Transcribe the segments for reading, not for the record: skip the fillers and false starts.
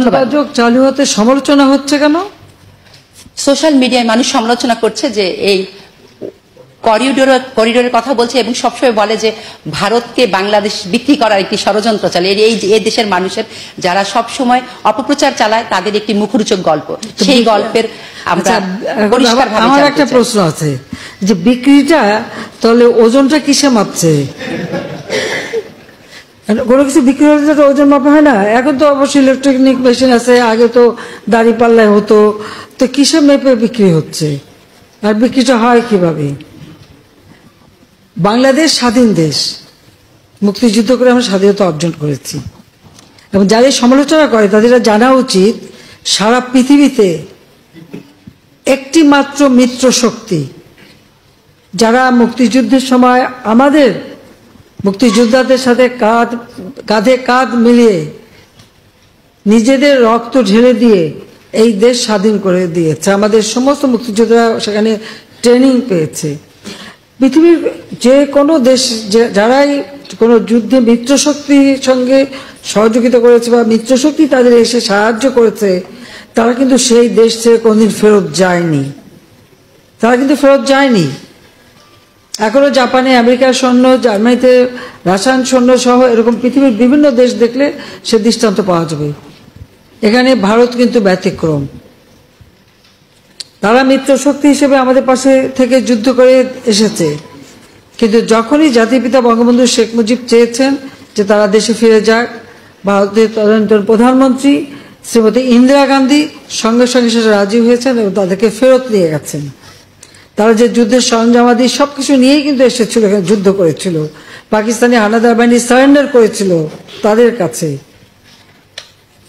যোগাযোগ চালু হতে সমালোচনা হচ্ছে কেন? সোশ্যাল মিডিয়ায় মানুষ সমালোচনা করছে যে এই করিডোরের কথা বলছে এবং সবসময় বলে যে ভারতকে বাংলাদেশ বিক্রি করার একটি ষড়যন্ত্র চলে। এই দেশের মানুষের যারা সবসময় অপপ্রচার চালায় তাদের একটি মুখরোচক গল্প, সেই গল্পের আমরা পরিষ্কারভাবে। আমার একটা প্রশ্ন আছে যে বিক্রিটা তাহলে ওজনটা কিসে মাপছে? কোনো কিছু বিক্রি হলে তো ওজন মাপা হয় না। এখন তো অবশ্যই ইলেকট্রনিক মেশিন আছে, আগে তো দাড়ি পাল্লায় হতো। তো কিসে মেপে বিক্রি হচ্ছে আর বিক্রিটা হয় কিভাবে? বাংলাদেশ স্বাধীন দেশ, মুক্তিযুদ্ধ করে আমরা স্বাধীনতা অর্জন করেছি এবং যারা সমালোচনা করে তাদের জানা উচিত সারা পৃথিবীতে একটি মাত্র মিত্র শক্তি যারা মুক্তিযুদ্ধের সময় আমাদের মুক্তিযোদ্ধাদের সাথে কাঁধে কাঁধ মিলিয়ে নিজেদের রক্ত ঢেলে দিয়ে এই দেশ স্বাধীন করে দিয়েছে। আমাদের সমস্ত মুক্তিযোদ্ধারা সেখানে ট্রেনিং পেয়েছে। পৃথিবীর যে কোনো দেশ যারাই কোনো যুদ্ধে মিত্রশক্তির সঙ্গে সহযোগিতা করেছে বা মিত্রশক্তি তাদের এসে সাহায্য করেছে, তারা কিন্তু সেই দেশ থেকে কোনদিন ফেরত যায়নি। এখনো জাপানে আমেরিকার সৈন্য, জার্মানিতে রাশিয়ান সৈন্য সহ এরকম পৃথিবীর বিভিন্ন দেশ দেখলে সে দৃষ্টান্ত পাওয়া যাবে। এখানে ভারত কিন্তু ব্যতিক্রম। তারা মিত্র শক্তি হিসেবে আমাদের পাশে থেকে যুদ্ধ করে এসেছে, কিন্তু যখনই জাতির পিতা বঙ্গবন্ধু শেখ মুজিব চেয়েছেন যে তারা দেশে ফিরে যাক, ভারতের তদানীন্তন প্রধানমন্ত্রী শ্রীমতী ইন্দিরা গান্ধী সঙ্গে সঙ্গে সেটা রাজি হয়েছেন এবং তাদেরকে ফেরত নিয়ে গেছেন। তারা যে যুদ্ধের সরঞ্জামাদি সবকিছু নিয়েই কিন্তু এসেছিল, এখানে যুদ্ধ করেছিল। পাকিস্তানি হানাদার বাহিনী সারেন্ডার করেছিল তাদের কাছে,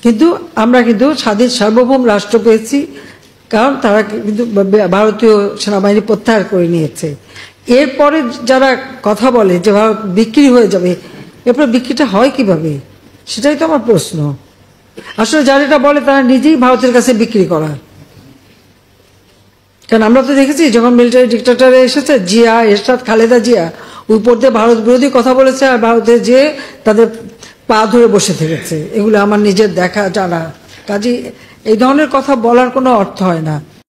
কিন্তু আমরা কিন্তু স্বাধীন সার্বভৌম রাষ্ট্র পেয়েছি, কারণ তারা কিন্তু ভারতীয় সেনাবাহিনী প্রত্যাহার করে নিয়েছে। এরপরে যারা কথা বলে যে ভারত বিক্রি হয়ে যাবে, এরপরে বিক্রিটা হয় কিভাবে? সেটাই তো আমার প্রশ্ন। আসলে যারা এটা বলে তারা নিজেই ভারতের কাছে বিক্রি করা। কারণ আমরা তো দেখেছি যখন মিলিটারি ডিক্টেটর এসেছে, জিয়া, এরশাদ, খালেদা জিয়া উপর দিয়ে ভারত বিরোধী কথা বলেছে আর ভারতে যে তাদের পা ধরে বসে থেকেছে। এগুলো আমার নিজের দেখা জানা। কাজে এই ধরনের কথা বলার কোনো অর্থ হয় না।